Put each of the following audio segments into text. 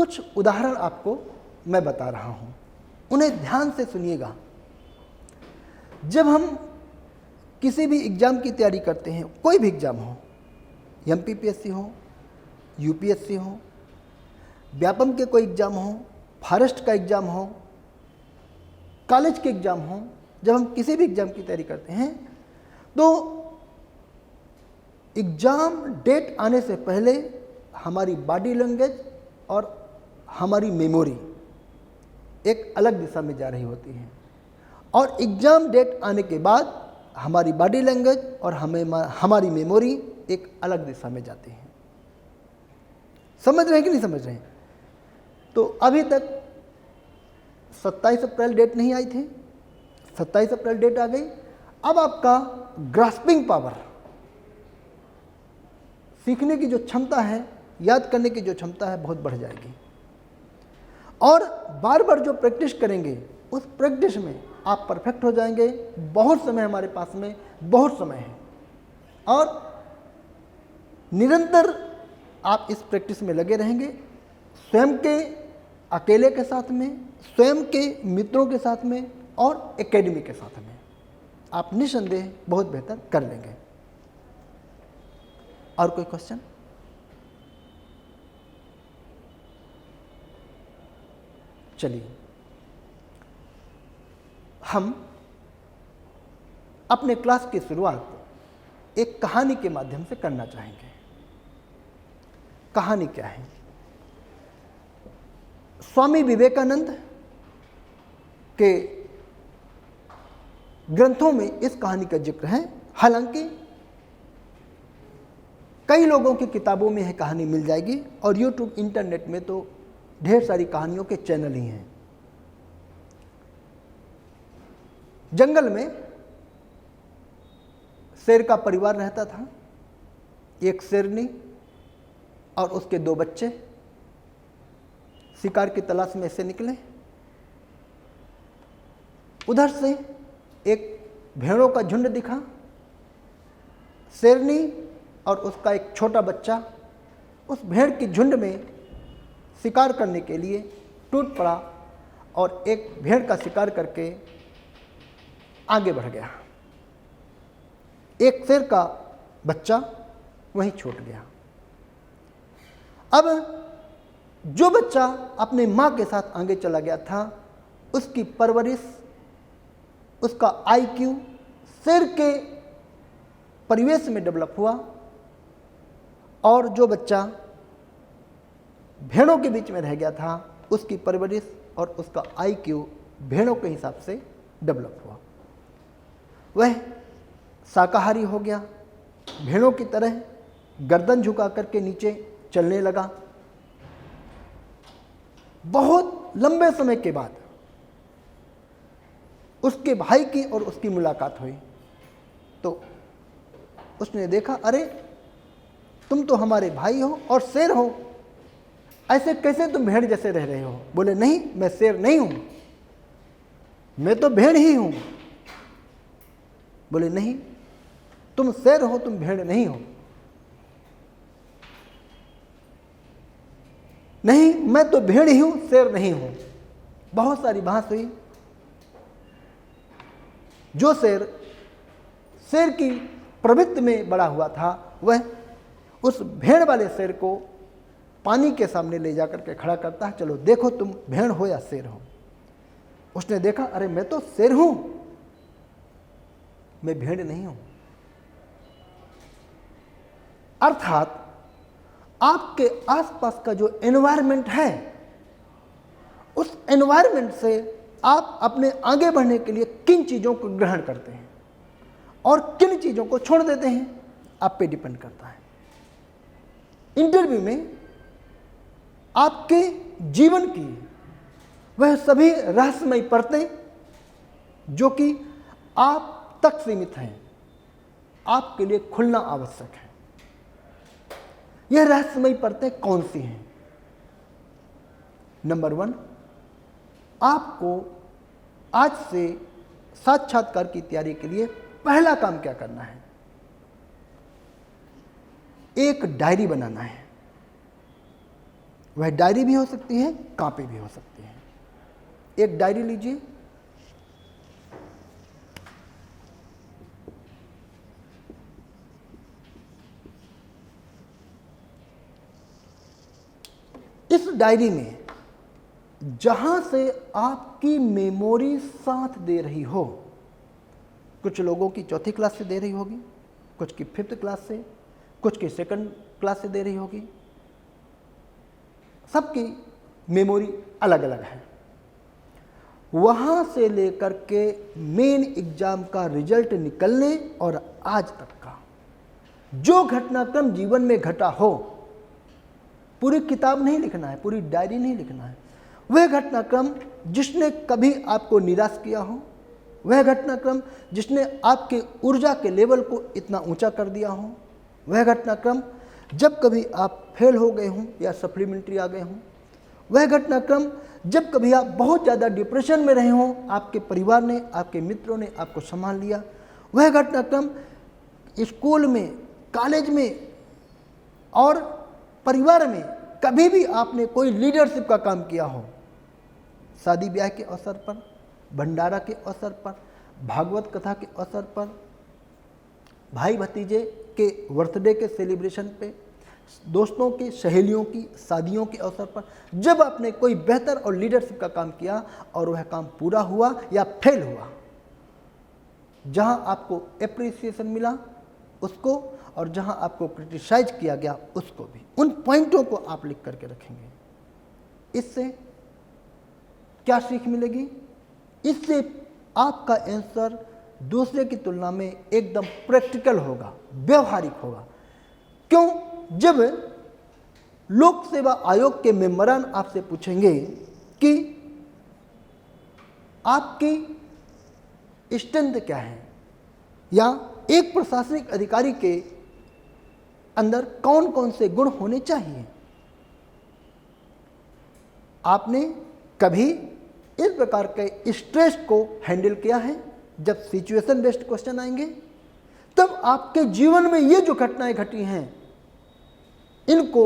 कुछ उदाहरण आपको मैं बता रहा हूँ, उन्हें ध्यान से सुनिएगा। जब हम किसी भी एग्ज़ाम की तैयारी करते हैं, कोई भी एग्ज़ाम हो, MPPSC हो, UPSC हो, व्यापम के कोई एग्ज़ाम हो, फॉरेस्ट का एग्ज़ाम हो, कॉलेज के एग्ज़ाम हो, जब हम किसी भी एग्ज़ाम की तैयारी करते हैं तो एग्ज़ाम डेट आने से पहले हमारी बॉडी लैंग्वेज और हमारी मेमोरी एक अलग दिशा में जा रही होती है, और एग्ज़ाम डेट आने के बाद हमारी बॉडी लैंग्वेज और हमारी मेमोरी एक अलग दिशा में जाती है। समझ रहे हैं कि नहीं समझ रहे हैं? तो अभी तक 27 अप्रैल डेट नहीं आई थी, 27 अप्रैल डेट आ गई। अब आपका ग्रास्पिंग पावर, सीखने की जो क्षमता है, याद करने की जो क्षमता है, बहुत बढ़ जाएगी। और बार बार जो प्रैक्टिस करेंगे उस प्रैक्टिस में आप परफेक्ट हो जाएंगे। बहुत समय हमारे पास में, बहुत समय है, और निरंतर आप इस प्रैक्टिस में लगे रहेंगे, स्वयं के अकेले के साथ में, स्वयं के मित्रों के साथ में और एकेडमी के साथ में। आप निस्संदेह बहुत बेहतर कर लेंगे। और कोई क्वेश्चन? चलिए, हम अपने क्लास की शुरुआत एक कहानी के माध्यम से करना चाहेंगे। कहानी क्या है? स्वामी विवेकानंद के ग्रंथों में इस कहानी का जिक्र है। हालांकि कई लोगों की किताबों में यह कहानी मिल जाएगी, और YouTube इंटरनेट में तो ढेर सारी कहानियों के चैनल ही हैं। जंगल में शेर का परिवार रहता था। एक शेरनी और उसके 2 बच्चे शिकार की तलाश में से निकले। उधर से एक भेड़ों का झुंड दिखा। शेरनी और उसका एक छोटा बच्चा उस भेड़ की झुंड में शिकार करने के लिए टूट पड़ा, और एक भेड़ का शिकार करके आगे बढ़ गया। एक शेर का बच्चा वहीं छूट गया। अब जो बच्चा अपने मां के साथ आगे चला गया था, उसकी परवरिश, उसका IQ शेर के परिवेश में डेवलप हुआ, और जो बच्चा भेड़ों के बीच में रह गया था, उसकी परवरिश और उसका IQ भेड़ों के हिसाब से डेवलप हुआ। वह शाकाहारी हो गया, भेड़ों की तरह गर्दन झुका करके नीचे चलने लगा। बहुत लंबे समय के बाद उसके भाई की और उसकी मुलाकात हुई, तो उसने देखा, अरे तुम तो हमारे भाई हो और शेर हो, ऐसे कैसे तुम भेड़ जैसे रह रहे हो? बोले, नहीं, मैं शेर नहीं हूं, मैं तो भेड़ ही हूं। बोले, नहीं, तुम शेर हो, तुम भेड़ नहीं हो। नहीं, मैं तो भेड़ ही हूं, शेर नहीं हूं। बहुत सारी बहस हुई। जो शेर की प्रवृत्ति में बड़ा हुआ था, वह उस भेड़ वाले शेर को पानी के सामने ले जाकर के खड़ा करता है, चलो देखो तुम भेड़ हो या शेर हो। उसने देखा, अरे मैं तो शेर हूं, मैं भेड़ नहीं हूं। अर्थात आपके आसपास का जो एनवायरनमेंट है, उस एनवायरनमेंट से आप अपने आगे बढ़ने के लिए किन चीजों को ग्रहण करते हैं और किन चीजों को छोड़ देते हैं, आप पे डिपेंड करता है। इंटरव्यू में आपके जीवन की वह सभी रहस्यमयी परतें जो कि आप तक सीमित हैं, आपके लिए खुलना आवश्यक है। यह रहस्यमयी परतें कौन सी हैं? नंबर 1, आपको आज से साक्षात्कार की तैयारी के लिए पहला काम क्या करना है? एक डायरी बनाना है। वह डायरी भी हो सकती है, कॉपी भी हो सकती है। एक डायरी लीजिए, इस डायरी में जहां से आपकी मेमोरी साथ दे रही हो, कुछ लोगों की चौथी क्लास से दे रही होगी, कुछ की 5th क्लास से, कुछ की 2nd क्लास से दे रही होगी, सबकी मेमोरी अलग अलग है। वहां से लेकर के मेन एग्जाम का रिजल्ट निकलने और आज तक का जो घटनाक्रम जीवन में घटा हो, पूरी किताब नहीं लिखना है, पूरी डायरी नहीं लिखना है। वह घटनाक्रम जिसने कभी आपको निराश किया हो, वह घटनाक्रम जिसने आपके ऊर्जा के लेवल को इतना ऊंचा कर दिया हो, वह घटनाक्रम जब कभी आप फेल हो गए हों या सप्लीमेंट्री आ गए हों, वह घटनाक्रम जब कभी आप बहुत ज़्यादा डिप्रेशन में रहे हों, आपके परिवार ने, आपके मित्रों ने आपको संभाल लिया, वह घटनाक्रम स्कूल में, कॉलेज में और परिवार में कभी भी आपने कोई लीडरशिप का काम किया हो, शादी ब्याह के अवसर पर, भंडारा के अवसर पर, भागवत कथा के अवसर पर, भाई भतीजे के बर्थडे के सेलिब्रेशन पे, दोस्तों की, सहेलियों की शादियों के अवसर पर, जब आपने कोई बेहतर और लीडरशिप का काम किया और वह काम पूरा हुआ या फेल हुआ, जहां आपको एप्रिसिएशन मिला उसको और जहां आपको क्रिटिसाइज किया गया उसको भी, उन पॉइंटों को आप लिख करके रखेंगे। इससे क्या सीख मिलेगी? इससे आपका आंसर दूसरे की तुलना में एकदम प्रैक्टिकल होगा, व्यवहारिक होगा। क्यों? जब लोक सेवा आयोग के मेंबरान आपसे पूछेंगे कि आपकी स्ट्रेंथ क्या है या एक प्रशासनिक अधिकारी के अंदर कौन कौन से गुण होने चाहिए, आपने कभी इस प्रकार के स्ट्रेस को हैंडल किया है? जब सिचुएशन बेस्ड क्वेश्चन आएंगे तब आपके जीवन में ये जो घटनाएं घटी हैं इनको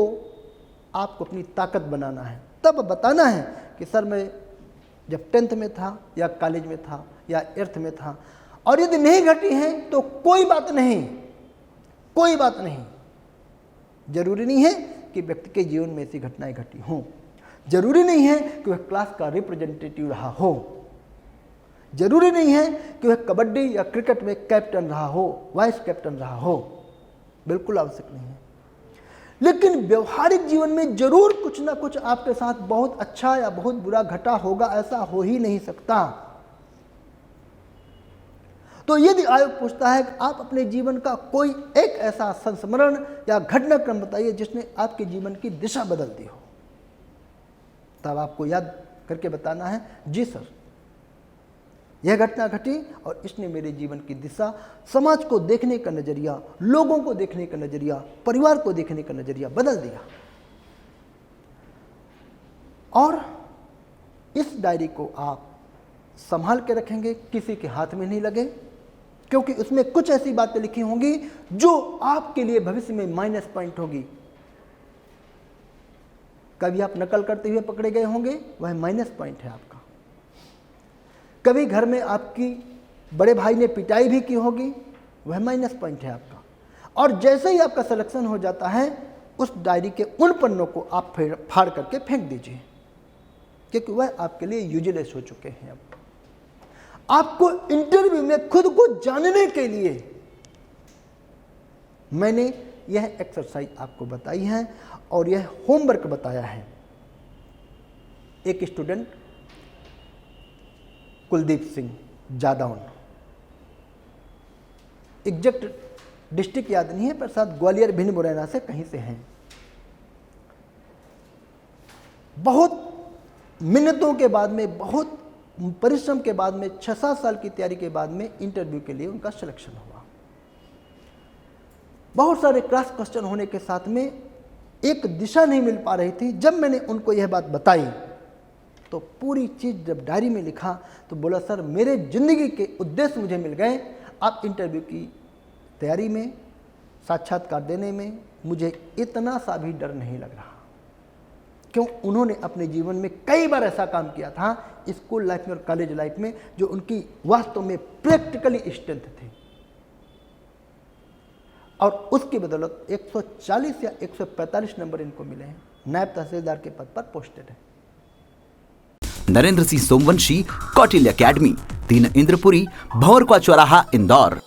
आपको अपनी ताकत बनाना है। तब बताना है कि सर मैं जब 10th में था या कॉलेज में था या 8th में था, और यदि नहीं घटी हैं तो कोई बात नहीं, कोई बात नहीं। जरूरी नहीं है कि व्यक्ति के जीवन में ऐसी घटनाएं घटी हों, जरूरी नहीं है कि वह क्लास का रिप्रेजेंटेटिव रहा हो, जरूरी नहीं है कि वह कबड्डी या क्रिकेट में कैप्टन रहा हो, वाइस कैप्टन रहा हो, बिल्कुल आवश्यक नहीं है। लेकिन व्यवहारिक जीवन में जरूर कुछ ना कुछ आपके साथ बहुत अच्छा या बहुत बुरा घटा होगा, ऐसा हो ही नहीं सकता। तो यदि आयोग पूछता है कि आप अपने जीवन का कोई एक ऐसा संस्मरण या घटनाक्रम बताइए जिसने आपके जीवन की दिशा बदल दी हो, तब आपको याद करके बताना है, जी सर यह घटना घटी और इसने मेरे जीवन की दिशा, समाज को देखने का नजरिया, लोगों को देखने का नजरिया, परिवार को देखने का नजरिया बदल दिया। और इस डायरी को आप संभाल के रखेंगे, किसी के हाथ में नहीं लगे, क्योंकि उसमें कुछ ऐसी बातें लिखी होंगी जो आपके लिए भविष्य में माइनस पॉइंट होगी। कभी आप नकल करते हुए पकड़े गए होंगे, वह माइनस पॉइंट है आपका। कभी घर में आपकी बड़े भाई ने पिटाई भी की होगी, वह माइनस पॉइंट है आपका। और जैसे ही आपका सिलेक्शन हो जाता है, उस डायरी के उन पन्नों को आप फाड़ करके फेंक दीजिए, क्योंकि वह आपके लिए यूजलेस हो चुके हैं। अब आपको इंटरव्यू में खुद को जानने के लिए मैंने यह एक्सरसाइज आपको बताई है और यह होमवर्क बताया है। एक student Kuldeep Singh Jadaun, exact district याद नहीं है, पर शायद ग्वालियर भिंड मुरैना से कहीं से हैं। बहुत मिन्नतों के बाद में, बहुत परिश्रम के बाद में, 6-7 साल की तैयारी के बाद में इंटरव्यू के लिए उनका सिलेक्शन हुआ। बहुत सारे क्रॉस क्वेश्चन होने के साथ में एक दिशा नहीं मिल पा रही थी। जब मैंने उनको यह बात बताई तो पूरी चीज़ जब डायरी में लिखा तो बोला, सर मेरे जिंदगी के उद्देश्य मुझे मिल गए। आप इंटरव्यू की तैयारी में, साक्षात्कार देने में मुझे इतना सा भी डर नहीं लग रहा। क्यों? उन्होंने अपने जीवन में कई बार ऐसा काम किया था स्कूल लाइफ में और कॉलेज लाइफ में जो उनकी वास्तव में प्रैक्टिकली स्ट्रेंथ थी, और उसकी बदौलत 140 या 145 नंबर इनको मिले हैं। नायब तहसीलदार के पद पर पोस्टेड है। नरेंद्र सिंह सोमवंशी, कौटिल्य अकेडमी, 3 इंद्रपुरी, भंवरकुआ चौराहा, इंदौर।